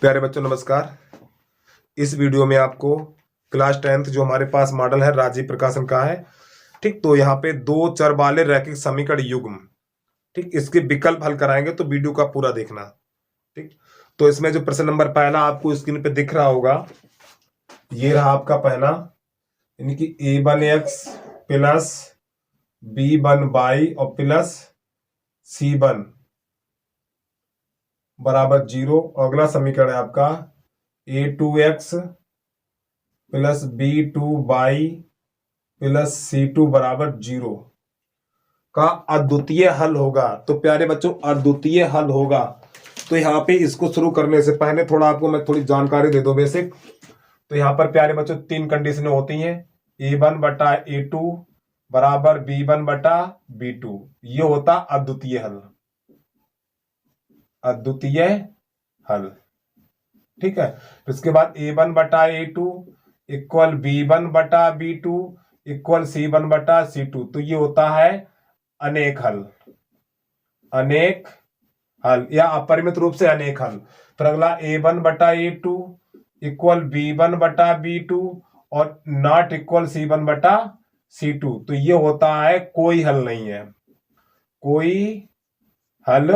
प्यारे बच्चों नमस्कार। इस वीडियो में आपको क्लास 10th जो हमारे पास मॉडल है राजीव प्रकाशन का है। ठीक, तो यहाँ पे दो चर वाले रैखिक समीकरण युग्म, ठीक, इसके विकल्प हल कराएंगे, तो वीडियो का पूरा देखना। ठीक, तो इसमें जो प्रश्न नंबर पहला आपको स्क्रीन पे दिख रहा होगा, ये रहा आपका पहला, यानी कि a1x प्लस b1y और प्लस c1 बराबर 0। अगला समीकरण है आपका a2x plus b2y plus c2 बराबर 0 का अद्वितीय हल होगा। तो प्यारे बच्चों, अद्वितीय हल होगा, तो यहाँ पे इसको शुरू करने से पहले थोड़ा आपको मैं थोड़ी जानकारी दे दूं बेसिक। तो यहाँ पर प्यारे बच्चों तीन कंडीशनें होती हैं, a1 बटा a2 बराबर b1 बटा b2। ये होता अद्वितीय हल, अद्वितीय हल। ठीक है, तो इसके बाद a1 बटा a2 इक्वल b1 बटा b2 इक्वल c1 बटा c2। तो ये होता है अनेक हल, अनेक हल या अपरिमित रूप से अनेक हल। फिर अगला a1 बटा a2 इक्वल b1 बटा b2 और नॉट इक्वल c1 बटा c2। तो ये होता है कोई हल नहीं है, कोई हल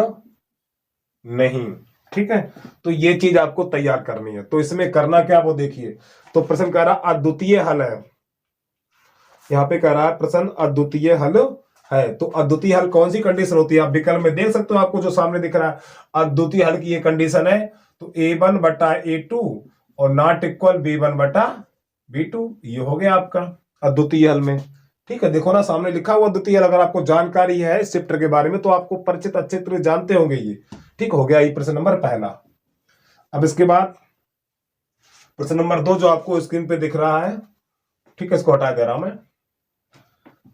नहीं। ठीक है, तो ये चीज आपको तैयार करनी है। तो इसमें करना क्या वो देखिए। तो प्रश्न कह रहा अद्वितीय हल है, यहाँ पे कह रहा है प्रश्न अद्वितीय हल है। तो अद्वितीय हल कौन सी कंडीशन होती है, आप विकल्प में देख सकते हो, आपको जो सामने दिख रहा है अद्वितीय हल की ये कंडीशन है। तो a1 बटा a2 और नॉट इक्वल b1 बटा b2, ये हो गया आपका अद्वितीय हल में। ठीक है, देखो ना सामने लिखा हुआ अद्वितीय हल। अगर आपको जानकारी है शिफ्टर के बारे में तो आपको परिचित अच्छे तरह जानते होंगे ये। ठीक हो गया, ये प्रश्न नंबर पहला। अब इसके बाद प्रश्न नंबर 2 जो आपको स्क्रीन पे दिख रहा है, ठीक है, इसको हटा दे रहा हूं मैं।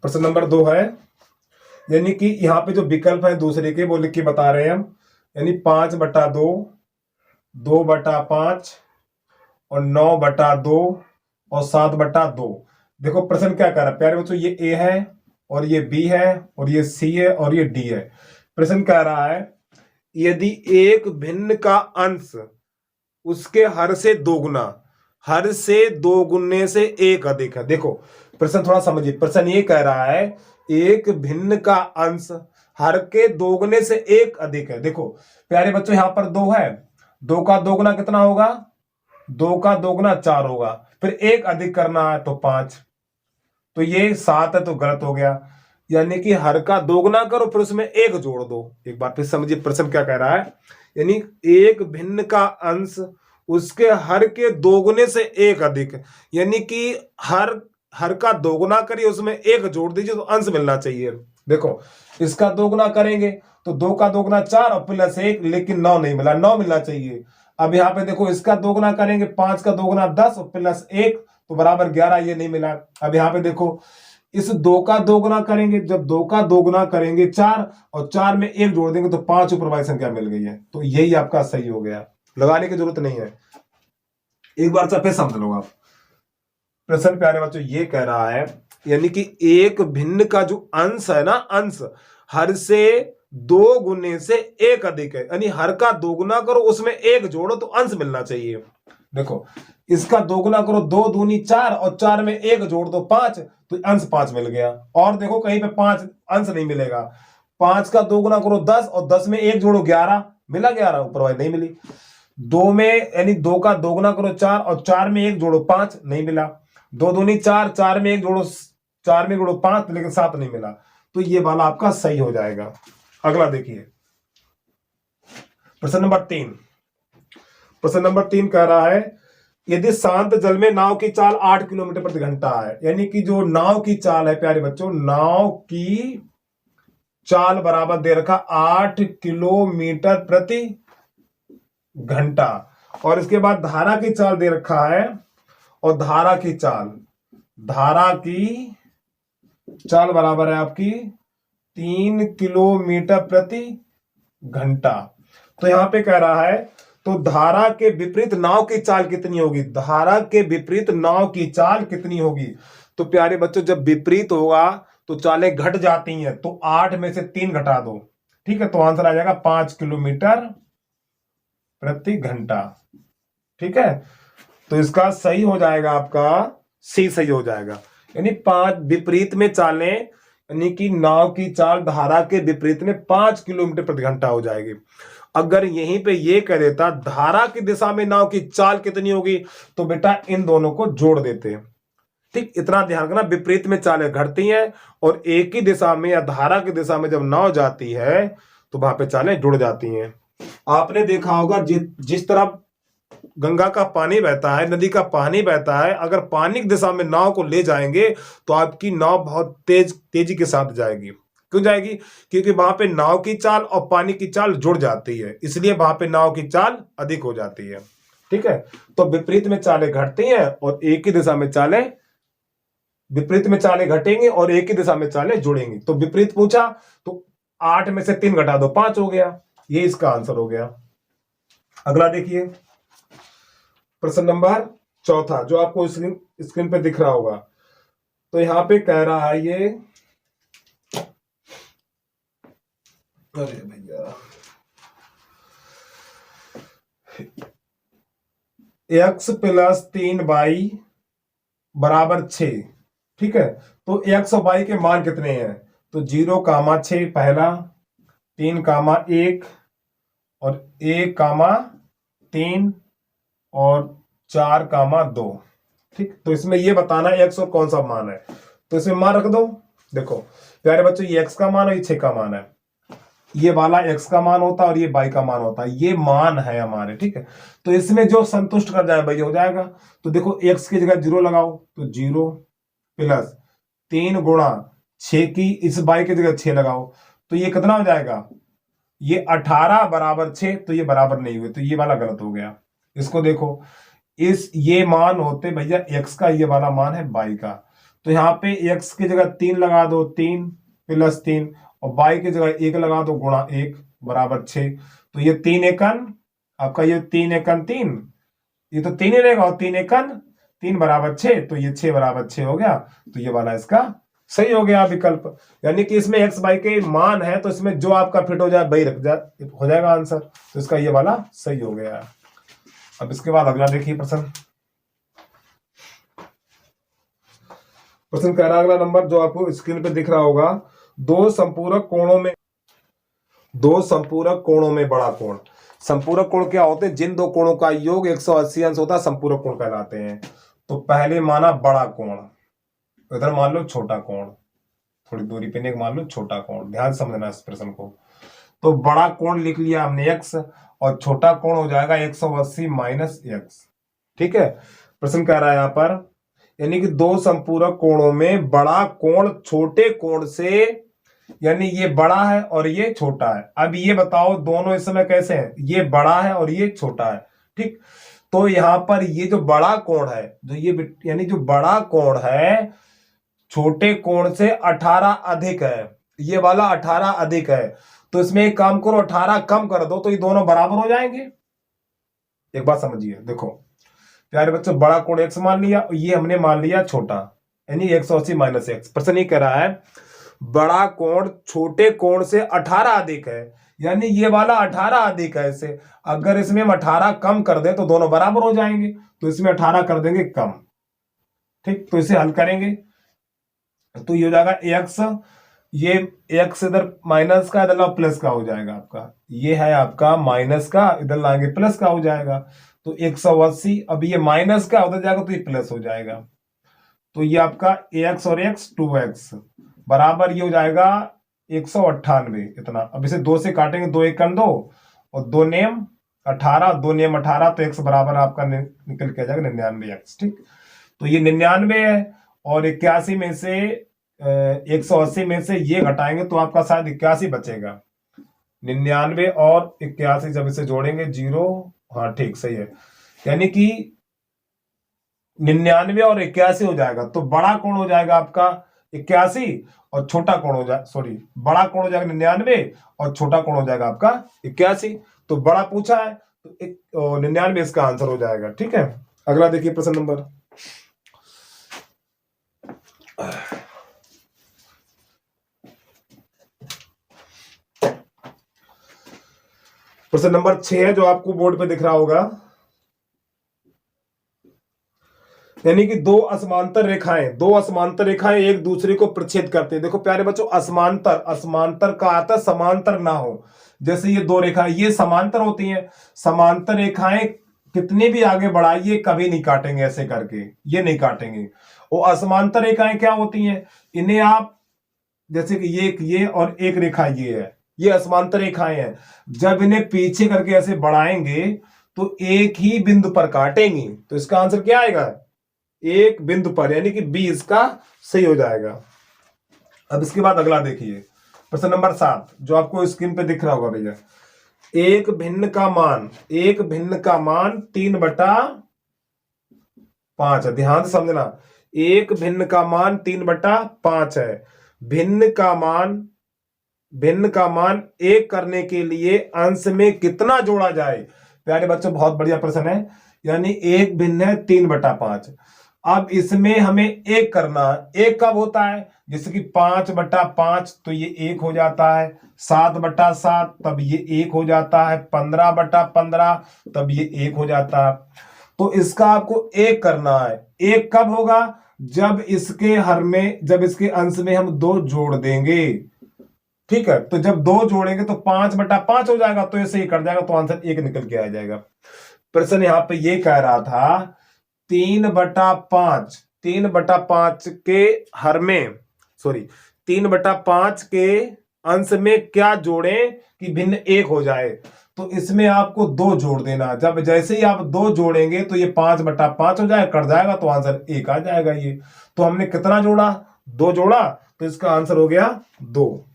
प्रश्न नंबर 2 है, यानी कि यहाँ पे जो विकल्प है दूसरे के वो लिख के बता रहे हैं हम, यानी 5 बटा 2, 2 बटा 5 और 9 बटा 2 और 7 बटा 2। देखो प्रश्न क्या कर रहा है प्यारे बच्चों, ये ए है और ये बी है और ये सी है और ये डी है। प्रश्न कह रहा है यदि एक भिन्न का अंश उसके हर से दोगुना, हर से दोगुने से एक अधिक है। देखो प्रश्न थोड़ा समझिए, प्रश्न ये कह रहा है एक भिन्न का अंश हर के दोगुने से एक अधिक है। देखो प्यारे बच्चों यहां पर 2 है, 2 का दोगुना कितना होगा, 2 का दोगुना 4 होगा, फिर एक अधिक करना है तो 5, तो ये 7 है तो गलत हो गया। यानी कि हर का दोगुना करो फिर उसमें एक जोड़ दो। एक बार फिर समझिए प्रश्न क्या कह रहा है, यानी एक भिन्न का अंश उसके हर के दोगुने से एक अधिक, यानी कि हर का दोगुना करिए उसमें एक जोड़ दीजिए तो अंश मिलना चाहिए। देखो इसका दोगुना करेंगे तो 2 का दोगुना 4 और प्लस 1, लेकिन 9 नहीं मिला, 9 मिलना चाहिए। अब यहाँ पे देखो इसका दोगुना करेंगे 5 का दोगुना 10 और प्लस 1 तो बराबर 11, ये नहीं मिला। अब यहाँ पे देखो इस 2 का दोगुना करेंगे, जब 2 का दोगुना करेंगे 4 और 4 में 1 जोड़ देंगे तो 5 ऊपर वाली संख्या मिल गई है। तो यही आपका सही हो गया, लगाने की जरूरत नहीं है, एक बार फिर समझ लो आप। प्रश्न प्यारे बच्चों ये कह रहा है यानी कि एक भिन्न का जो अंश है ना, अंश हर से दो गुने से एक अधिक है, यानी हर का दोगुना करो उसमें एक जोड़ो तो अंश मिलना चाहिए। देखो इसका दोगुना करो 2 दूनी 4 और 4 में एक जोड़ दो 5, तो अंश 5 मिल गया। और देखो कहीं पे 5 अंश नहीं मिलेगा, 5 का दोगुना करो 10 और 10 में एक जोड़ो 11, मिला 11, ऊपर वाली नहीं मिली। 2 में यानी 2 का दोगुना करो 4 और 4 में एक जोड़ो 5, नहीं मिला। 2 दूनी 4, 4 में एक जोड़ो 4 में जोड़ो 5, लेकिन 7 नहीं मिला। तो ये वाला आपका सही हो जाएगा। अगला देखिए प्रश्न नंबर 3। प्रश्न नंबर 3 कह रहा है यदि शांत जल में नाव की चाल 8 किलोमीटर प्रति घंटा है, यानी कि जो नाव की चाल है प्यारे बच्चों, नाव की चाल बराबर दे रखा 8 किलोमीटर प्रति घंटा, और इसके बाद धारा की चाल दे रखा है, और धारा की चाल बराबर है आपकी 3 किलोमीटर प्रति घंटा। तो यहां पे कह रहा है तो धारा के विपरीत नाव की चाल कितनी होगी, धारा के विपरीत नाव की चाल कितनी होगी। तो प्यारे बच्चों जब विपरीत होगा तो चालें घट जाती हैं, तो 8 में से 3 घटा दो, ठीक है, तो आंसर आ जाएगा 5 किलोमीटर प्रति घंटा। ठीक है, तो इसका सही हो जाएगा आपका सी सही हो जाएगा। यानी 5 विपरीत में चालें, यानी कि नाव की चाल धारा के विपरीत में 5 किलोमीटर प्रति घंटा हो जाएगी। अगर यहीं पे ये कह देता धारा की दिशा में नाव की चाल कितनी होगी, तो बेटा इन दोनों को जोड़ देते। ठीक, इतना ध्यान रखना, विपरीत में चालें घटती हैं और एक ही दिशा में या धारा की दिशा में जब नाव जाती है तो वहां पे चालें जुड़ जाती हैं। आपने देखा होगा जिस तरफ गंगा का पानी बहता है, नदी का पानी बहता है, अगर पानी की दिशा में नाव को ले जाएंगे तो आपकी नाव बहुत तेजी के साथ जाएगी। क्यों जाएगी? क्योंकि वहां पे नाव की चाल और पानी की चाल जुड़ जाती है, इसलिए वहां पे नाव की चाल अधिक हो जाती है। ठीक है, तो विपरीत में चालें घटती हैं और एक ही दिशा में चालें, विपरीत में चालें घटेंगे और एक ही दिशा में चालें जुड़ेंगी। तो विपरीत पूछा तो 8 में से 3 घटा दो 5 हो गया, ये इसका आंसर हो गया। अगला देखिए प्रश्न नंबर 4 जो आपको स्क्रीन पे दिख रहा होगा। तो यहां पे कह रहा है ये, अरे भैया, x प्लस 3y बराबर 6। ठीक है, तो x और y के मान कितने हैं? तो 0, 6 पहला, 3, 1 और 1, 3 और 4, 2। ठीक, तो इसमें ये बताना x और कौन सा मान है, तो इसमें मान रख दो। देखो प्यारे बच्चों, ये x का मान और ये 6 का मान है, ये वाला x का मान होता है और ये y का मान होता है, ये मान है हमारे। ठीक है, तो इसमें जो संतुष्ट कर जाए वही हो जाएगा। तो देखो x की जगह 0 लगाओ, तो 0 प्लस 3 गुणा 6 की इस y की जगह 6 लगाओ, तो ये कितना हो जाएगा? ये 18 बराबर 6, तो ये बराबर नहीं हुए, तो ये वाला गलत हो गया। इसको देखो, ये मान होते भैया x का, ये वाला मान है y का, तो यहाँ पे x की जगह 3 लगा दो, 3 प्लस 3, और y की जगह 1 लगा दो, गुणा 1 बराबर 6। तो ये 3 एकन आपका, ये 3 एकन 3, ये तो 3 ही रहेगा, और 3 एकन 3 बराबर 6, तो ये 6 बराबर 6 हो गया। तो ये वाला इसका सही हो गया विकल्प। यानी कि इसमें x y के मान है, तो इसमें जो आपका फिट हो जाए वही रख जाए, हो जाएगा आंसर। तो इसका ये वाला सही हो गया। अब इसके बाद अगला देखिए प्रश्न कह रहा है, अगला नंबर जो आपको स्क्रीन पे दिख रहा होगा, दो संपूरक कोणों में बड़ा कोण। संपूरक कोण क्या होते हैं? जिन दो कोणों का योग 180 अंश होता है, संपूरक कोण कहलाते हैं। तो पहले माना बड़ा कोण, इधर मान लो छोटा कोण, थोड़ी दूरी पे एक मान लो छोटा कोण। ध्यान समझना इस प्रश्न को। तो बड़ा कोण लिख लिया हमने x, और छोटा कोण हो जाएगा 180 माइनस x। ठीक है, प्रश्न कह रहा है यहां पर, यानी कि दो संपूरक कोणों में बड़ा कोण छोटे कोण से, यानी ये बड़ा है और ये छोटा है। अब ये बताओ दोनों इस समय कैसे हैं? ये बड़ा है और ये छोटा है। ठीक, तो यहां पर ये जो बड़ा कोण है, जो ये यानी जो बड़ा कोण है छोटे कोण से 18 अधिक है, ये वाला 18 अधिक है। तो इसमें एक काम करो, 18 कम कर दो, तो ये दोनों बराबर हो जाएंगे। एक बात समझिए, देखो प्यारे बच्चों, बड़ा कोण x मान लिया, ये हमने मान लिया छोटा, यानी 180 माइनस एक्स। प्रश्न ये कह रहा है बड़ा कोण छोटे कोण से 18 अधिक है, यानी ये वाला 18 अधिक है इसे। अगर इसमें हम 18 कम कर दें तो दोनों बराबर हो जाएंगे, तो इसमें 18 कर देंगे कम। ठीक, तो इसे हल करेंगे तो ये हो जाएगा एक्स, ये एक्स इधर माइनस का, इधर प्लस का हो जाएगा आपका। ये है आपका माइनस का, इधर लाएंगे प्लस का हो जाएगा। तो 180, अब ये माइनस का उधर जाएगा तो ये प्लस हो जाएगा। तो ये आपका एक्स और एक्स 2x बराबर ये हो जाएगा 198 इतना। अब इसे 2 से काटेंगे, 2 1 2 और 2 नेम 18, 2 नेम 18, तो x बराबर आपका निकल के आ जाएगा 99x। ठीक, तो ये 99 है, और 81 में से 180 में से ये घटाएंगे तो आपका शायद 81 बचेगा। 99 और 81 जब इसे जोड़ेंगे 0, हाँ ठीक सही है, यानी कि 99 और 81 हो जाएगा। तो बड़ा कोण हो जाएगा आपका 81 और छोटा कोण हो जाएगा, सॉरी, बड़ा कोण हो जाएगा 99 और छोटा कोण हो जाएगा आपका 81। तो बड़ा पूछा है तो 99 इसका आंसर हो जाएगा। ठीक है, अगला देखिए प्रश्न नंबर प्रश्न नंबर 6 है जो आपको बोर्ड पे दिख रहा होगा, यानी कि दो असमांतर रेखाएं एक दूसरे को प्रच्छेद करते हैं। देखो प्यारे बच्चों, असमांतर का अर्थ समांतर ना हो। जैसे ये दो रेखाएं ये समांतर होती हैं, समांतर रेखाएं कितने भी आगे बढ़ाइए कभी नहीं काटेंगे, ऐसे करके ये नहीं काटेंगे। और असमांतर रेखाएं क्या होती हैं, इन्हें आप जैसे कि ये और एक रेखा ये है, ये असमांतर रेखाएं हैं। जब इन्हें पीछे करके ऐसे बढ़ाएंगे तो एक ही बिंदु पर काटेंगे, तो इसका आंसर क्या आएगा, एक बिंदु पर, यानी कि बी इसका सही हो जाएगा। अब इसके बाद अगला देखिए, प्रश्न नंबर 7 जो आपको स्क्रीन पे दिख रहा होगा भैया, एक भिन्न का मान 3/5 है। ध्यान से समझना, एक भिन्न का मान 3/5 है। भिन्न का मान एक करने के लिए अंश में कितना जोड़ा जाए। प्यारे बच्चों बहुत बढ़िया प्रश्न है, यानी एक भिन्न है 3/5। अब इसमें हमें एक करना, एक कब होता है, जैसे कि 5/5 तो ये एक हो जाता है, 7/7 तब ये एक हो जाता है, 15/15 तब ये एक हो जाता है। तो इसका आपको एक करना है। एक कब होगा, जब इसके अंश में हम 2 जोड़ देंगे। ठीक है, तो जब 2 जोड़ेंगे तो 5/5 हो जाएगा, तो ऐसे ही कट जाएगा, तो आंसर 1 निकल के आ जाएगा। प्रश्न यहां पे ये कह रहा था 3/5 के हर में 3/5 के अंश में क्या जोड़ें कि भिन्न 1 हो जाए। तो इसमें आपको 2 जोड़ देना, जब जैसे ही आप 2 जोड़ेंगे तो ये 5/5 हो जाएगा, कट जाएगा, तो आंसर 1 आ जाएगा। ये तो हमने कितना जोड़ा, 2 जोड़ा, तो इसका आंसर हो गया 2।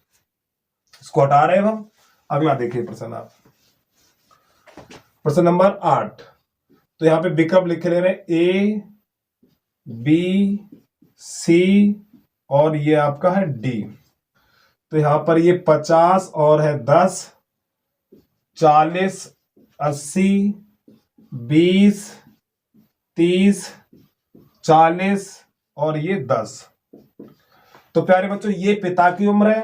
इसको हटा रहे हैं हम। अगला देखिए प्रश्न आप, प्रश्न नंबर 8। तो यहां पे विकल्प लिख ले रहे हैं ए बी सी और ये आपका है डी। तो यहां पर ये 50 और है 10, 40, 80, 20, 30, 40 और ये 10। तो प्यारे बच्चों ये पिता की उम्र है।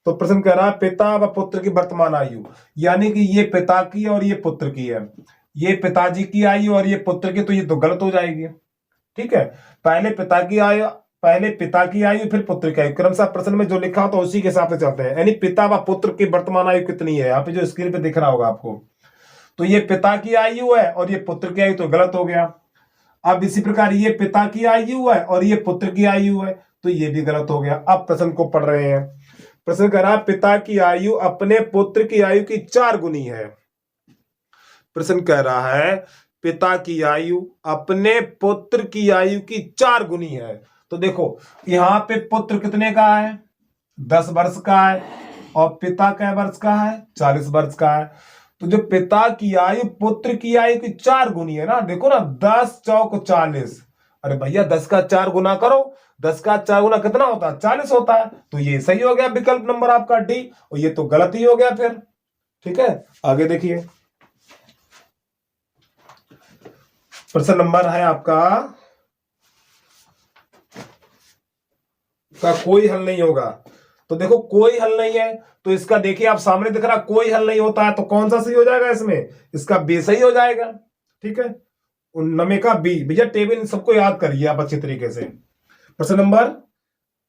तो प्रश्न कह रहा है पिता व पुत्र की वर्तमान आयु, यानी कि ये पिता की और ये पुत्र की है। ये पिताजी की आयु और ये पुत्र की, तो ये तो गलत हो जाएगी। ठीक है, पहले पिता की आयु फिर पुत्र की आयु, क्रमशः प्रश्न में जो लिखा हो तो उसी के हिसाब से चलते हैं। यानी पिता व पुत्र की वर्तमान आयु कितनी है, यहाँ पे जो स्क्रीन पे दिख रहा होगा आपको, तो ये पिता की आयु है और ये पुत्र की आयु, तो गलत हो गया। अब इसी प्रकार ये पिता की आयु है और ये पुत्र की आयु है, तो ये भी गलत हो गया। अब प्रश्न को पढ़ रहे हैं। प्रश्न कह रहा पिता की आयु अपने पुत्र की आयु की 4 गुनी है। प्रश्न कह रहा है पिता की आयु अपने पुत्र की आयु की 4 गुनी है। तो देखो यहां पे पुत्र कितने का है, 10 वर्ष का है, और पिता कै वर्ष का है, 40 वर्ष का है। तो जो पिता की आयु पुत्र की आयु की 4 गुनी है ना, देखो ना 10 चौक 40। अरे भैया 10 का 4 गुना करो, 10 का 4 गुना कितना होता है, 40 होता है। तो ये सही हो गया विकल्प नंबर आपका डी, और ये तो गलत ही हो गया फिर। ठीक है, आगे देखिए, प्रश्न नंबर है आपका का कोई हल नहीं होगा। तो देखो कोई हल नहीं है, तो इसका देखिए आप सामने दिख रहा कोई हल नहीं होता है, तो कौन सा सही हो जाएगा इसमें, इसका बी सही हो जाएगा। ठीक है, नमे का बी। भैया टेबल सबको याद करिए आप अच्छी तरीके से। प्रश्न नंबर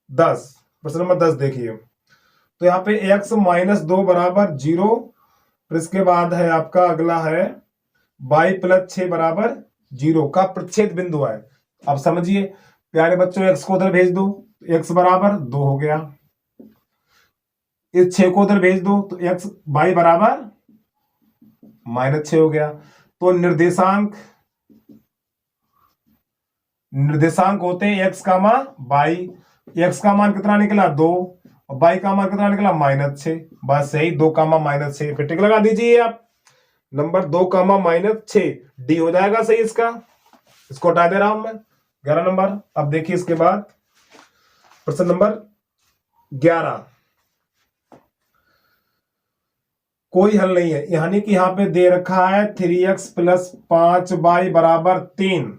10 देखिए, तो यहाँ पे x-2 बराबर 0, फिर इसके बाद है आपका अगला है y + 6 बराबर 0 का प्रच्छेद बिंदु है। अब समझिए प्यारे बच्चों, x को उधर भेज दो, x बराबर 2 हो गया, इस 6 को उधर भेज दो तो y बराबर -6 हो गया। तो निर्देशांक होते हैं x, y। x का मान कितना निकला 2, और y का मान कितना निकला -6। बस सही, 2, -6 फिर टिक लगा दीजिए आप। नंबर 2, -6 डी हो जाएगा सही इसका। इसको हटा दे रहा हूं मैं। 11 नंबर। अब देखिए इसके बाद प्रश्न नंबर 11, कोई हल नहीं है, यानी कि यहां पे दे रखा है 3x + 5y बराबर 3।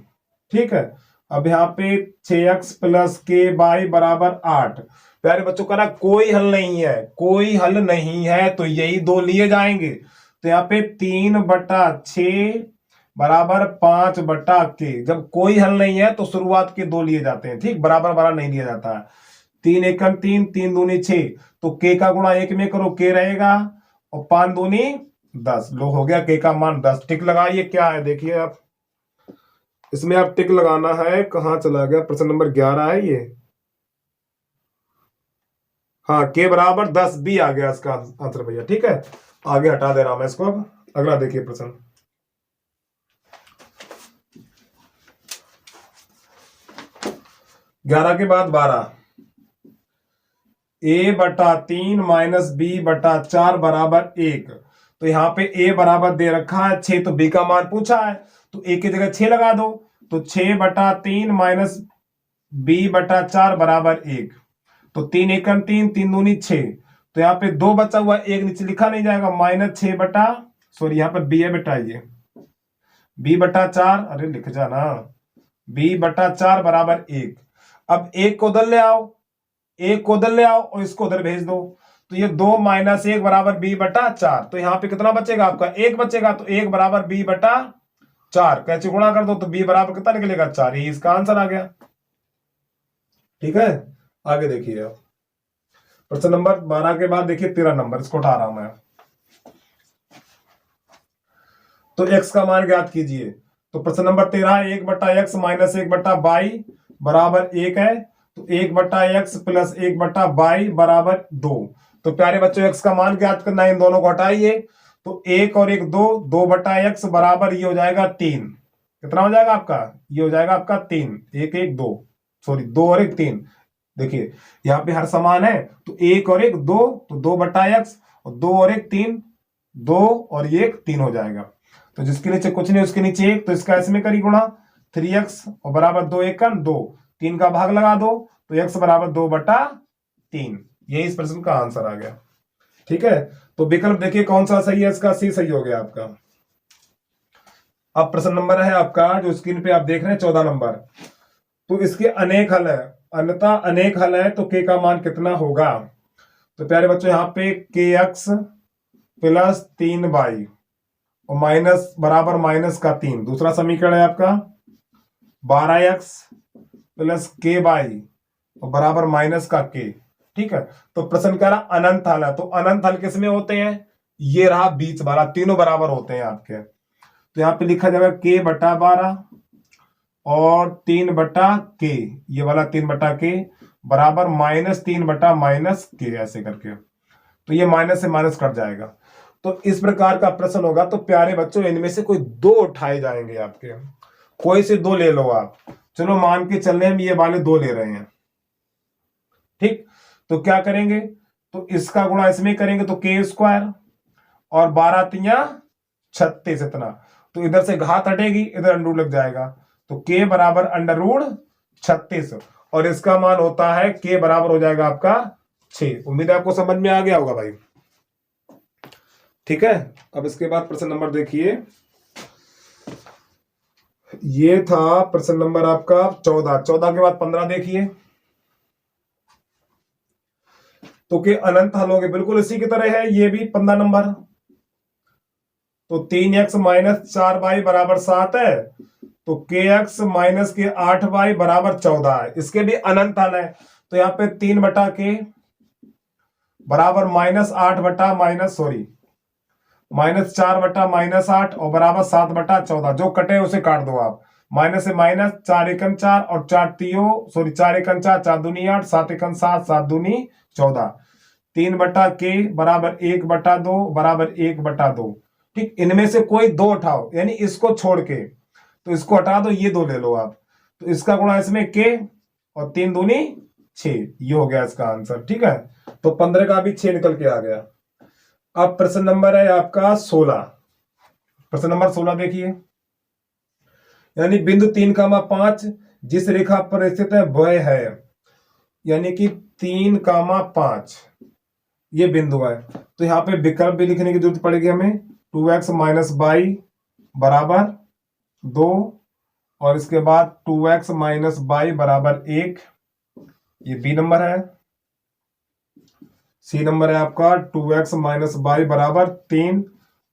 ठीक है, अब यहाँ पे 6x प्लस के बाई बराबर 8। प्यारे बच्चों का ना कोई हल नहीं है, कोई हल नहीं है, तो यही दो लिए जाएंगे। तो यहाँ पे 3/6 बराबर 5/k। जब कोई हल नहीं है तो शुरुआत के दो लिए जाते हैं, ठीक, बराबर बराबर नहीं लिया जाता है। 3 एकम 3, 3 दूनी 6, तो k का गुणा 1 में करो, k रहेगा, और 5 दूनी 10। लो हो गया k का मान 10। टिक लगाइए, क्या है देखिए आप, इसमें आप टिक लगाना है। कहां चला गया, प्रश्न नंबर 11 है ये। हाँ, k बराबर 10 भी आ गया इसका आंसर भैया, ठीक है। आगे हटा दे रहा हूं मैं इसको। अब अगला देखिए प्रश्न। 11 के बाद 12। a/3 माइनस b/4 बराबर 1। तो यहाँ पे a बराबर दे रखा है 6, तो b का मान पूछा है, तो a की जगह 6 लगा दो। तो 6/3 माइनस b/4 बराबर 1। तो 3 एकम 3, 3 दूनी 6, तो यहाँ पे 2 बचा हुआ, 1 नीचे लिखा नहीं जाएगा, -6 बटा, सॉरी यहाँ पर b है बेटा, ये b/4, अरे लिख जाना, b/4 बराबर 1। अब 1 को उधर ले आओ, 1 को उधर ले आओ और इसको उधर भेज दो, तो ये 2 - 1 बराबर b/4। तो यहाँ पे कितना बचेगा आपका, 1 बचेगा, तो 1 बराबर b/4। कैसे गुणा कर दो तो b बराबर कितना निकलेगा, 4। ही इसका आंसर आ गया, ठीक है। आगे देखिए आप प्रश्न नंबर 12 के बाद देखिए 13 नंबर, इसको उठा रहा हूं मैं। तो x का मान ज्ञात कीजिए। तो प्रश्न नंबर 13, 1/x माइनस 1/y बराबर 1 है। तो 1/x प्लस 1/y बराबर 2। तो प्यारे बच्चों x का मान ज्ञात करना है, इन दोनों को हटाइए। तो 1 और 1 2, 2/x बराबर ये हो जाएगा 3। कितना हो जाएगा आपका, ये हो जाएगा आपका 3। 1 1 2, सॉरी 2 और 1 3। देखिए यहाँ पे हर समान है, तो 1 और 1 2, तो 2/x, और 2 और 1 3, 2 और 1 3 हो जाएगा। तो जिसके नीचे कुछ नहीं उसके नीचे 1, तो इसका इसमें करी गुणा, 3x और बराबर 2 1 2, 3 का भाग लगा दो, तो x बराबर 2/3। यही इस प्रश्न का आंसर आ गया, ठीक है। तो विकल्प देखिए कौन सा सही है, इसका सी सही हो गया आपका। अब प्रश्न नंबर है आपका जो स्क्रीन पे आप देख रहे हैं 14 नंबर। तो इसके अनेक हल है, अन्यथा अनेक हल है, तो k का मान कितना होगा। तो प्यारे बच्चों यहाँ पे kx प्लस 3y और माइनस बराबर माइनस का 3। दूसरा समीकरण है आपका 12x प्लस के वाई और बराबर माइनस का k, ठीक है। तो प्रश्न कह रहा अनंत हल है, तो अनंत हल किसमें होते हैं, ये रहा बीच वाला, तीनों बराबर होते हैं आपके। तो यहाँ पे लिखा जाएगा k/12 और 3/k, ये वाला 3/k बराबर -3/-k, ऐसे करके। तो ये माइनस से माइनस कट जाएगा। तो इस प्रकार का प्रश्न होगा। तो प्यारे बच्चों इनमें से कोई दो उठाए जाएंगे आपके, कोई से दो ले लो आप। चलो मान के चल रहे हैं हम ये वाले दो ले रहे हैं, ठीक। तो क्या करेंगे, तो इसका गुणा इसमें करेंगे, तो k² और 12×3 = 36 इतना। तो इधर से घात हटेगी, इधर अंडर लग जाएगा, तो k बराबर √36 और इसका मान होता है k बराबर हो जाएगा आपका 6। उम्मीद है आपको समझ में आ गया होगा भाई, ठीक है। अब इसके बाद प्रश्न नंबर देखिए, ये था प्रश्न नंबर आपका 14। 14 के बाद 15 देखिए। तो के अनंत हल होंगे, बिल्कुल इसी की तरह है ये भी 15 नंबर। तो 3x - 4y बराबर 7 है, तो kx - के 8y बराबर 14 है। इसके भी अनंत हल है, तो यहाँ पे 3/k बराबर -8/- सॉरी -4/-8 और बराबर 7/14। जो कटे उसे काट दो आप, माइनस से माइनस, 4 एकम 4 और 4 तीयो, सॉरी 4 एकम 4, 4 दूनी 8, 7 एकम 7, 7 दूनी 14। 3/k बराबर 1/2 बराबर 1/2, ठीक। इनमें से कोई दो उठाओ, यानी इसको छोड़ के, तो इसको हटा दो, ये दो ले लो आप। तो इसका गुणा इसमें k और 3 दूनी 6, ये हो गया इसका आंसर, ठीक है। तो 15 का भी 6 निकल के आ गया। अब प्रश्न नंबर है आपका 16। प्रश्न नंबर 16 देखिए, यानी बिंदु 3,5 जिस रेखा पर स्थित है वह है, यानी कि 3,5 ये बिंदु है। तो यहाँ पे विकल्प भी लिखने की जरूरत पड़ेगी हमें। 2x - y बराबर 2 और इसके बाद 2x माइनस बाई बराबर 1, ये बी नंबर है। सी नंबर है आपका 2x माइनस बाई बराबर 3,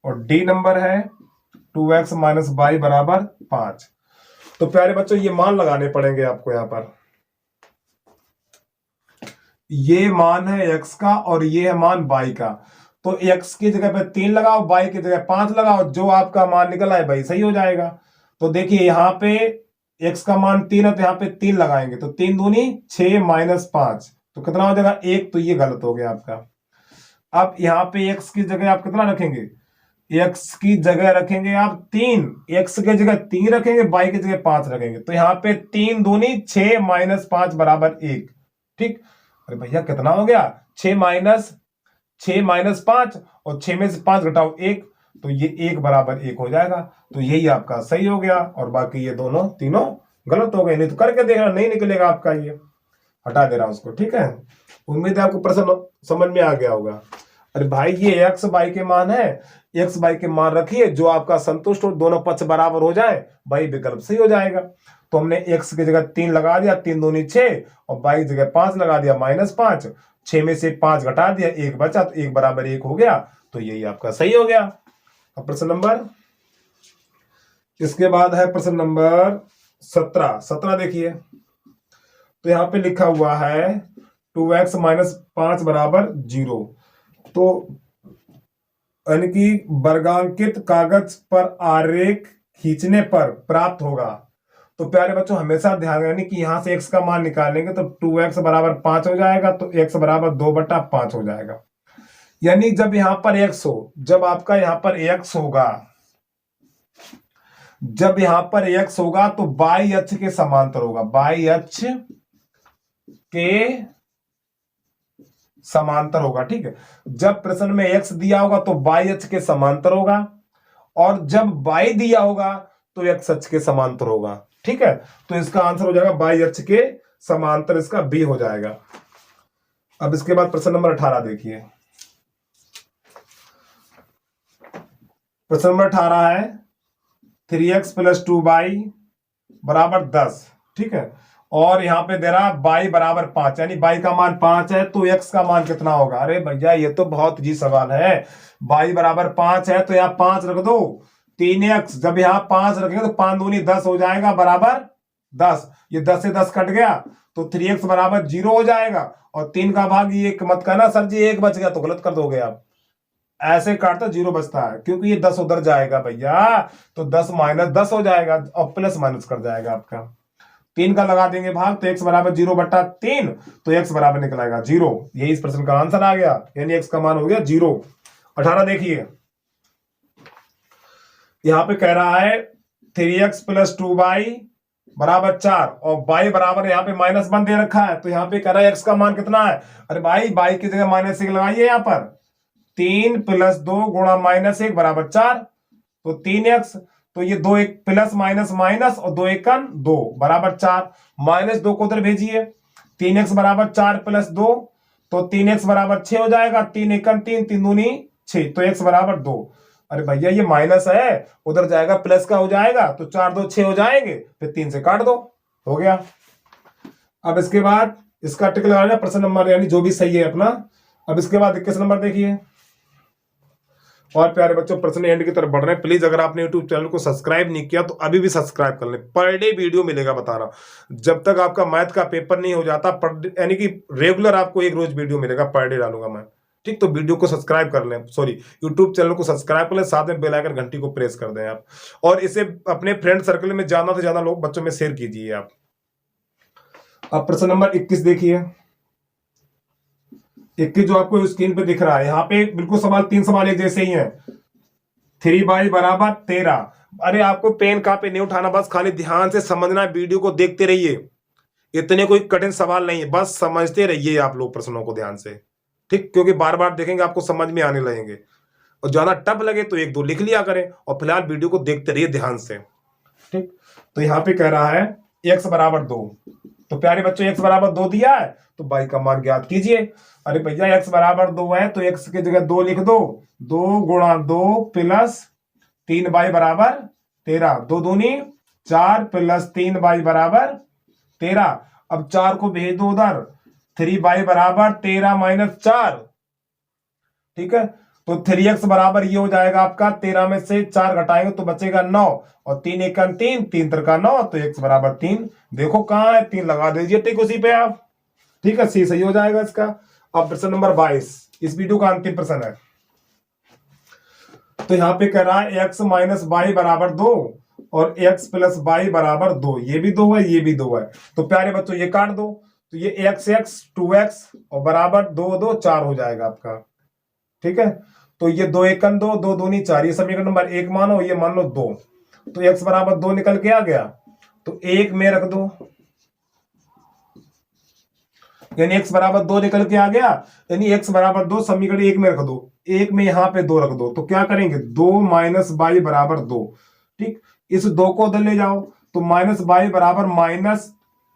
और डी नंबर है 2x माइनस बाई बराबर 5। तो प्यारे बच्चों ये मान लगाने पड़ेंगे आपको यहां पर। ये मान है x का और ये है मान y का। तो x की जगह पे 3 लगाओ, y की जगह 5 लगाओ, जो आपका मान निकल आए भाई सही हो जाएगा। तो देखिए यहाँ पे x का मान 3 है तो यहाँ पे 3 लगाएंगे, तो 3 दूनी 6 माइनस 5, तो कितना हो जाएगा 1। तो ये गलत हो गया आपका। अब यहाँ पे x की जगह आप कितना रखेंगे, x की जगह रखेंगे आप 3, x की जगह 3 रखेंगे, y की जगह 5 रखेंगे, तो यहाँ पे 3 दूनी 6 माइनस 5 बराबर 1। ठीक, अरे भैया कितना हो गया, 6 माइनस 5, और 6 में से 5 घटाओ 1, तो ये 1 बराबर 1 हो जाएगा। तो यही आपका सही हो गया, और बाकी ये दोनों तीनों गलत हो गए। नहीं तो करके देखना, नहीं निकलेगा आपका, ये हटा दे रहा हूं उसको। ठीक है, उम्मीद है आपको प्रश्न समझ में आ गया होगा। अरे भाई ये एक्स बाई के मान है, एक्स बाई के मान रखिए जो आपका संतुष्ट हो, दोनों पक्ष बराबर हो जाए, भाई विकल्प सही हो जाएगा। तो हमने एक्स की जगह 3 लगा दिया, 3 दूनी 6, और बाई की जगह 5 लगा दिया, माइनस 5, 6 में से 5 घटा दिया, 1 बचा, तो 1 बराबर 1 हो गया। तो यही आपका सही हो गया। अब प्रश्न नंबर, इसके बाद है प्रश्न नंबर 17 देखिए। तो यहां पे लिखा हुआ है 2x माइनस 5 बराबर 0। तो यानी कि वर्गांकित कागज पर आरेख खींचने पर प्राप्त होगा। तो प्यारे बच्चों हमेशा ध्यान रखना कि यहां से x का मान निकालेंगे तो 2x बराबर 5 हो जाएगा, तो x बराबर 2/5 हो जाएगा। यानी जब यहां पर x हो, जब आपका यहां पर x होगा, जब यहां पर x होगा तो y अक्ष के समांतर होगा, y अक्ष के समांतर होगा। ठीक है, जब प्रश्न में x दिया होगा तो y अक्ष के समांतर होगा, और जब y दिया होगा तो x अक्ष के समांतर होगा। ठीक है, तो इसका आंसर हो जाएगा y अक्ष के समांतर, इसका बी हो जाएगा। अब इसके बाद प्रश्न नंबर 18 देखिए। प्रश्न नंबर 18 है 3x प्लस 2y बराबर 10। ठीक है, और यहां पे दे रहा y बराबर 5, यानी y का मान 5 है, तो x का मान कितना होगा। अरे भैया ये तो बहुत इजी सवाल है। y बराबर 5 है तो यहां 5 रख दो, 3x, जब यहां 5 रखेंगे तो 5 दूनी 10 हो जाएगा बराबर 10, ये 10 से 10 कट गया, तो 3x बराबर 0 हो जाएगा। और 3 का भाग ये मत करना सर जी, 1 बच गया तो गलत कर दोगे आप, ऐसे काटता 0 बचता है, क्योंकि ये 10 उधर जाएगा भैया, तो 10 माइनस 10 हो जाएगा, और प्लस माइनस कर जाएगा आपका। 3 का लगा देंगे भाग, तो x बराबर 0/3, तो x बराबर निकलेगा 0। यही इस प्रश्न का आंसर आ गया, यानी x का मान हो गया 0। 18 देखिए, यहां पे कह रहा है 3x प्लस 2y बराबर 4, और y बराबर यहाँ पे -1 दे रखा है, तो यहाँ पे कह रहा है x का मान कितना है। अरे भाई y की जगह -1 लगाइए, यहाँ पर 3 + 2 गुणा -1 बराबर 4, तो 3x, तो ये 2 1 प्लस माइनस माइनस, और 2 1 2 बराबर 4, -2 को उधर भेजिए, 3x बराबर 4 + 2, तो 3x बराबर 6 हो जाएगा, 3 1 3, 3 दूनी 6, तो x बराबर 2। अरे भैया ये माइनस है, उधर जाएगा प्लस का हो जाएगा, तो 4 2 6 हो जाएंगे, फिर 3 से काट दो, हो गया। अब इसके बाद इसका टिक लगाना प्रश्न नंबर, यानी जो भी सही है अपना। अब इसके बाद 21 नंबर देखिए। और प्यारे बच्चों प्रश्न एंड की तरफ बढ़ रहे हैं, प्लीज अगर आपने यूट्यूब चैनल को सब्सक्राइब नहीं किया तो अभी भी सब्सक्राइब कर लें। पर डे वीडियो मिलेगा, बता रहा हूं, जब तक आपका मैथ का पेपर नहीं हो जाता, यानी कि रेगुलर आपको एक रोज वीडियो मिलेगा, पर डे डालूंगा मैं। ठीक, तो वीडियो को सब्सक्राइब कर लें, सॉरी यूट्यूब चैनल को सब्सक्राइब कर लें, साथ में बेल आइकन घंटी को प्रेस कर दें आप, और इसे अपने फ्रेंड सर्कल में ज्यादा से ज्यादा लोग बच्चों में शेयर कीजिए आप। अब प्रश्न नंबर 21 देखिए। 21 जो आपको स्क्रीन पे दिख रहा है, यहाँ पे बिल्कुल सवाल 3 सवाल एक जैसे ही हैं। 3y बराबर 13। अरे आपको पेन कापी नहीं उठाना, बस खाली ध्यान से समझना, वीडियो को देखते रहिए, इतने कोई कठिन सवाल नहीं है, बस समझते रहिए आप लोग प्रश्नों को ध्यान से। ठीक, क्योंकि बार बार देखेंगे आपको समझ में आने लगेंगे, और ज्यादा टफ लगे तो 1 2 लिख लिया करें, और फिलहाल वीडियो को देखते रहिए ध्यान से। ठीक, तो यहाँ पे कह रहा है x बराबर 2, तो प्यारे बच्चों x बराबर 2 दिया है, तो y का मान ज्ञात कीजिए। अरे भैया x बराबर 2 है, तो x की जगह 2 लिख दो, 2 × 2 + 3y बराबर 13, 2 दूनी 4 + 3y बराबर 13। अब 4 को भेज दो उधर, 3y बराबर 13 - 4। ठीक है, तो 3x बराबर ये हो जाएगा आपका, 13 में से 4 घटाएंगे तो बचेगा 9, और 3 × 1 = 3, 3 × 3 = 9, तो x बराबर 3। देखो कहाँ है 3, लगा दीजिए टिक उसी पे आप। ठीक है, सी सही हो जाएगा इसका। अब प्रश्न नंबर 22, इस वीडियो का अंतिम प्रश्न है। तो यहाँ पे कह रहा है x - y बराबर 2 और x + y बराबर 2, ये भी 2 है, ये भी 2 है। तो प्यारे बच्चों ये काट दो, तो ये x 2x और बराबर 2 2 4 हो जाएगा आपका। ठीक है, तो ये 2 × 1 = 2, 2 दूनी 4, ये समीकरण नंबर 1 मानो, ये मान लो 2। तो x बराबर 2 निकल के आ गया, तो 1 में रख दो, यानी x बराबर 2 निकल के आ गया, यानी x बराबर 2 समीकरण 1 में रख दो, 1 में यहाँ पे 2 रख दो, तो क्या करेंगे 2 - y बराबर 2। ठीक, इस 2 को उधर ले जाओ, तो -y बराबर माइनस,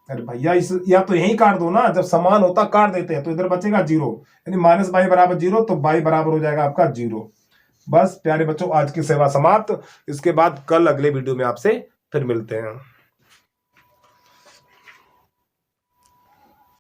अरे भैया इस या तो यही काट दो ना, जब समान होता काट देते हैं, तो इधर बचेगा 0, यानी -y बराबर 0, तो y बराबर हो जाएगा आपका 0। बस प्यारे बच्चों आज की सेवा समाप्त। इसके बाद कल अगले वीडियो में आपसे फिर मिलते हैं।